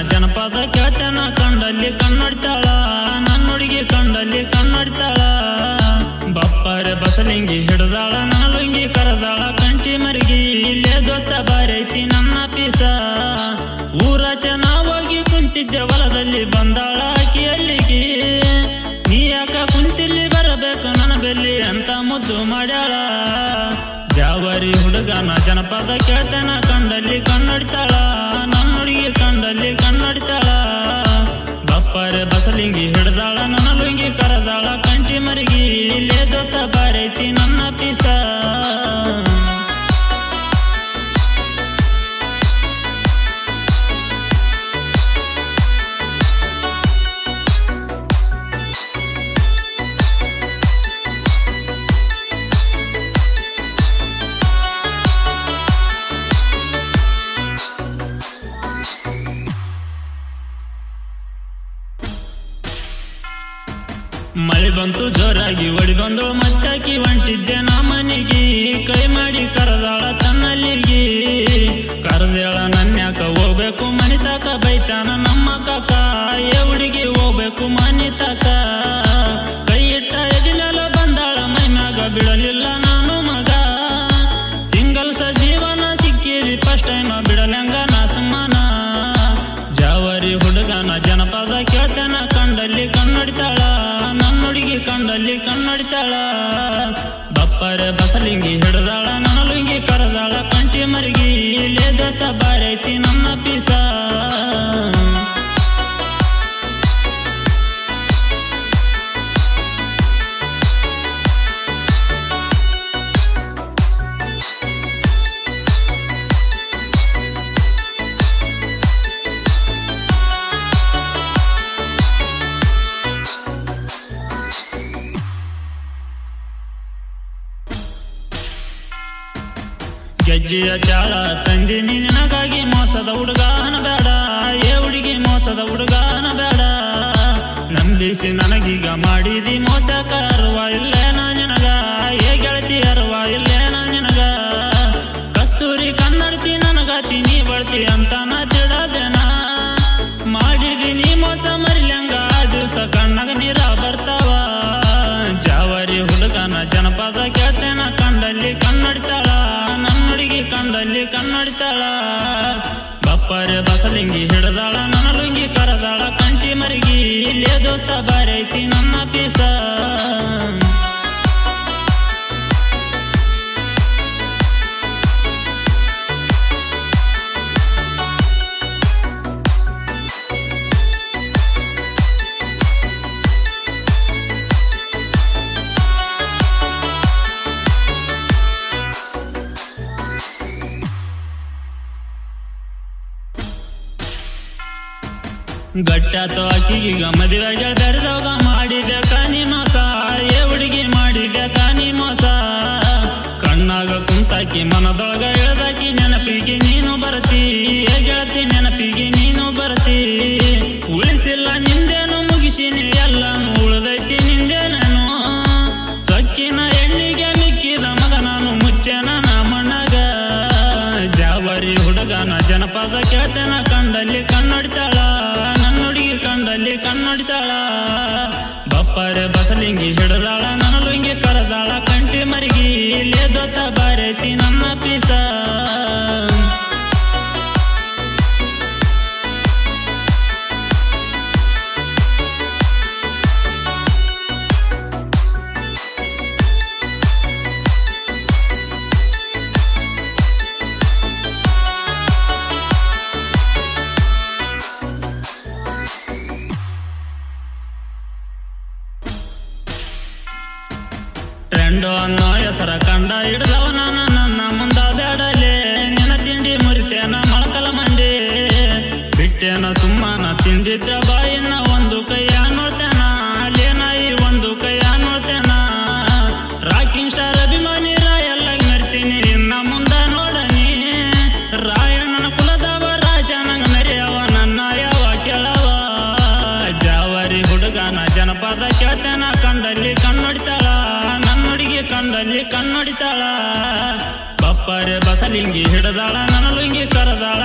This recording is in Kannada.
ಜನಪದ ಕೇಳ್ತೇನ ಕಂಡಲ್ಲಿ ಕಣ್ಣೊಡ್ತಾಳ ನನ್ನ ಹುಡುಗಿ ಕಂಡಲ್ಲಿ ಕಣ್ಣೊಡ್ತಾಳ ಬಪ್ಪರೆ ಬಸಲಿಂಗಿ ಹಿಡ್ದಾಳ ನನ್ನ ಲುಂಗಿ ಕರದಾಳ ಕಂಟಿ ಮರಿಗಿ ಇಲ್ಲೇ ದೋಸ್ತ ಬಾರೈತಿ ನನ್ನ ಪೀಸ ಊರಾಚ ನಾವಾಗಿ ಕುಂತಿದ್ದೆ ಹೊಲದಲ್ಲಿ ಬಂದಾಳ ಆಕಿ ಅಲ್ಲಿಗಿ ನೀ ಯಾಕ ಕುಂತಿಲ್ಲಿ ಬರಬೇಕು ನನ್ನ ಬೆಲ್ಲಿ ಅಂತ ಮುದ್ದು ಮಾಡ್ಯಾಳ ಜಾವರಿ ಹುಡುಗನ ಜನಪದ ಕೇಳ್ತೇನ ಕಂಡಲ್ಲಿ ಕಣ್ಣೊಡ್ತಾಳ ನನ್ನ ಹುಡುಗಿ ಕಂಡಲ್ಲಿ ಕಣ್ಣೊಡ್ತಾಳ ಬಪ್ಪರೆ ಬಸಲಿಂಗಿ ಹಿಡ್ದಾಳ ನನ್ನ ಲುಂಗಿ ಕರದಾಳ ಕಂಟಿ ಮರಿಗಿ ಇಲ್ಲೇ ದೋಸ್ತ ಬಾರೈತಿ ನನ್ನ ಪೀಸ ಮಳೆ ಬಂತು ಜೋರಾಗಿ ಒಡಿ ಬಂದು ಮತ್ತಾಕಿ ಹೊಂಟಿದ್ದೆ ನಾ ಮನೆಗಿ ಕೈ ಮಾಡಿ ಕರದಾಳ ತನ್ನಲ್ಲಿಗಿ ಕರದೇಳ ನನ್ಯಾಕ ಹೋಗ್ಬೇಕು ಮನಿತಾಕ ಬೈತಾನ ನಮ್ಮ ಕಾಕ ಏ ಹುಡುಗಿ ಹೋಗ್ಬೇಕು ಮನಿತಾಕ ಕೈ ಇಟ್ಟ ಎದಿನೆಲ್ಲ ಬಂದಾಳ ಮೈಮ್ಯಾಗ ಬಿಡಲಿಲ್ಲ ನಾನು ಮಗ ಸಿಂಗಲ್ ಜೀವನ ಸಿಕ್ಕಿರಿ ಫಸ್ಟ್ ಟೈಮ್ ಬಿಡಲಂಗ ನಾ ಸಮಾನ ಜಾವರಿ ಹುಡುಗನ ಜನಪದ ಕೇಳ್ತೇನ ಕಂಡಲ್ಲಿ ಕಣ್ಣೊಡ್ತಾಳ ಕಂಡಲ್ಲಿ ಕಣ್ಣೊಡ್ತಾಳ ಬಪ್ಪರೆ ಬಸಲಿಂಗಿ ಹಿಡ್ದಾಳ ನನ್ನ ಲುಂಗಿ ಕರದಾಳ ಕಂಟಿ ಮರಿಗಿ ಇಲ್ಲೇ ದೋಸ್ತ ಬಾರೈತಿ ನನ್ನ ಪೀಸ ಗೆಜ್ಜೆಯ ಚಾಳ ತಂದಿನಿ ನಿನಗಾಗಿ ಮೋಸದ ಹುಡುಗಾನ ಬೇಡ ಏ ಹುಡುಗಿ ಮೋಸದ ಹುಡುಗಾನ ಬೇಡ ನಂಬಿಸಿ ನನಗೀಗ ಮಾಡಿದಿ ಮೋಸಕ ಅರ್ವ ಇಲ್ಲೇನ ನಿನಗ ಏ ಗೆಳತಿ ಅರ್ವ ಇಲ್ಲೇನ ನಿನಗ ಕಸ್ತೂರಿ ಕನ್ನಡತಿ ನನಗಾತಿ ನೀ ಬಳ್ತಿ ಅಂತ ನಾ ತಿಳದೇನ ಮಾಡಿದೀನಿ ಮೋಸ ಮರಿಲಂಗ ಆ ದಿವಸ ಕಣ್ಣಗ ನೀರ ಬರ್ತಾವ ಜಾವರಿ ಹುಡುಗನ ಜನಪದ ಕೇಳ್ತೇನ ಕಂಡಲ್ಲಿ ಕಣ್ಣೊಡ್ತಾಳ ಕಂಡಲ್ಲಿ ಕಣ್ಣೊಡ್ತಾಳ ಬಪ್ಪರೆ ಬಸಲಿಂಗಿ ಹಿಡ್ದಾಳ ನನ್ನ ಲುಂಗಿ ಕರದಾಳ ಕಂಟಿ ಮರಿಗಿ ಇಲ್ಲೇ ದೋಸ್ತ ಬಾರೈತಿ ನನ್ನ ಪೀಸ ಗಟ್ಟಾತೋ ಆಕಿಗೀಗ ಮದುವೆಗೆ ಬೆರೆದೋಗ ಮಾಡಿದೆ ಕಾನಿ ಮೋಸ ಏ ಹುಡುಗಿ ಮಾಡಿದೆ ಕಾನಿ ಮೋಸ ಕಣ್ಣಾಗ ಕುಂತಾಕಿ ಮನದೊಳಗ ಎಳ್ದಾಕಿ ನೆನಪಿಗೆ ನೀನು ಬರ್ತಿ ಏ ಗೆಳತಿ ನೆನಪಿಗೆ ನೀನು ಬರ್ತಿ ಉಳಿಸಿಲ್ಲ ನಿಂದೇನು ಮುಗಿಸಿನಿ ಎಲ್ಲಾನು ಉಳಿದೈತಿ ನಿಂದೇನೇನು ಸೊಕ್ಕಿನ ಎಣ್ಣಿಗೆ ಮಿಕ್ಕಿದ ಮಗ ನಾನು ಮುಚ್ಚೆನ ನಾ ಮಣ್ಣಾಗ ಜಾವರಿ ಹುಡುಗನ ಜನಪದ ಕೇಳ್ತೇನ ಕಂಡಲ್ಲಿ ಕಣ್ಣೊಡ್ತಾಳ ಕಂಡಲ್ಲಿ ಕಣ್ಣೊಡ್ತಾಳ ಬಪ್ಪರೆ ಬಸಲಿಂಗಿ ಹಿಡ್ದಾಳ ನನ್ನ ಲುಂಗಿ ಕರದಾಳ ಕಂಟಿ ಮರಿಗಿ ಇಲ್ಲೇ ದೋಸ್ತ ಬಾರೈತಿ ನನ್ನ ಪೀಸ ಟ್ರೆಂಡು ಅನ್ನೋ ಹೆಸರ ಕಂಡ ಹಿಡ್ದವ ನನ್ನ ಮುಂದ ಬೇಡಲೆ ನಿನ್ನ ತಿಂಡಿ ಮುರಿತೇನ ಮೊಳಕಲ ಮಂಡಿ ಬಿಟ್ಟೇನ ಸುಮ್ಮನ ತಿಂದಿದ್ದ ಬಾಯಿನ ಒಂದು ಕೈಯ ನೋಡ್ತೇನ ಅಲ್ಲೇನಾಯಿ ಒಂದು ಕೈಯ ನೋಡ್ತೇನ ರಾಕಿಂಗ್ ಸ್ಟಾರ್ ಅಭಿಮಾನಿ ರಾಯಲ್ಲ ಮೆರ್ತೀನಿ ಇನ್ನ ಮುಂದ ನೋಡನಿ ರಾಯಣ್ಣನ ಕುಲದವ ರಾಜ ನಂಗ ಮೆರೆಯವ ನನ್ನ ಯಾವ ಕೆಳವ ಜಾವರಿ ಹುಡುಗನ ಜನಪದ ಕೇಳ್ತೇನ ಕಂಡಲ್ಲಿ ಕಣ್ಣೊಡ್ತಾಳ ಕಂಡಲ್ಲಿ ಕಣ್ಣೊಡ್ತಾಳ ಬಪ್ಪರೆ ಬಸಲಿಂಗಿ ಹಿಡ್ದಾಳ ನನ್ನ ಲುಂಗಿ ಕರದಾಳ